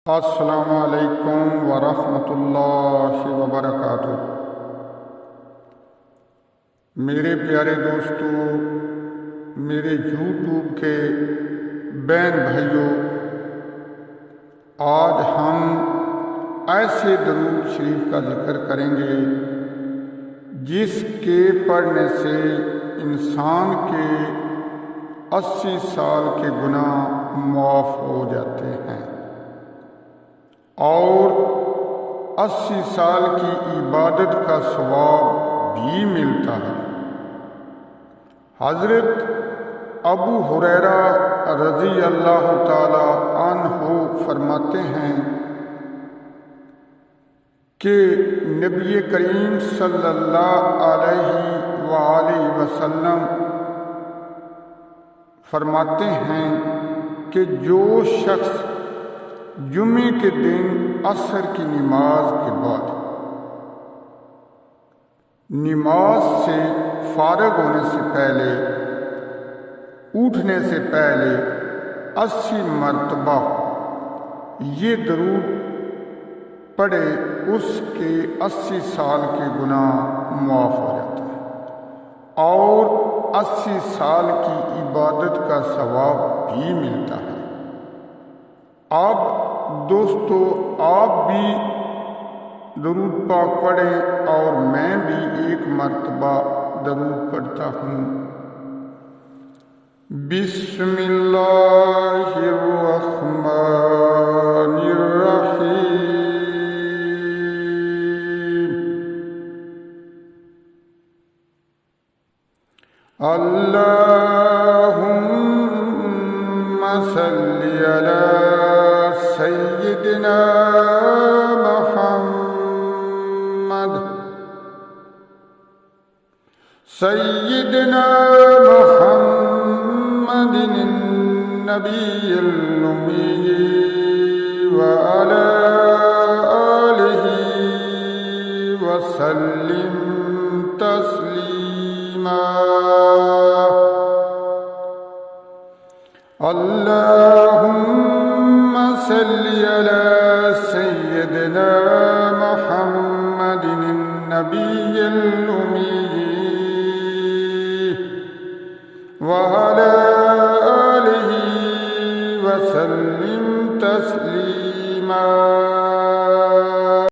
السلام علیکم ورحمۃ اللہ وبرکاتہ۔ میرے پیارے دوستو، میرے یوٹیوب کے بہن بھائیوں، آج ہم ایسے درود شریف کا ذکر کریں گے جس کے پڑھنے سے انسان کے 80 سال کے گناہ معاف ہو جاتے ہیں اور 80 سال کی عبادت کا ثواب بھی ملتا ہے۔ حضرت ابو ہریرہ رضی اللہ تعالی عنہ فرماتے ہیں کہ نبی کریم صلی اللہ علیہ وآلہ وسلم فرماتے ہیں کہ جو شخص جمعے کے دن عصر کی نماز کے بعد نماز سے فارغ ہونے سے پہلے اٹھنے سے پہلے 80 مرتبہ یہ درود پڑھے، اس کے 80 سال کے گناہ معاف ہو جاتے ہیں اور 80 سال کی عبادت کا ثواب بھی ملتا ہے۔ اب دوستو، آپ بھی درود پاک پڑھیں اور میں بھی ایک مرتبہ درود پڑھتا ہوں۔ بسم اللہ الرحمن الرحیم۔ اللہم صلی علی سیدنا محمد النبی الأمی وعلی آلہ وسلم تسلیما۔ اللہم صلی علی سیدنا محمد النبی الأمی وعلی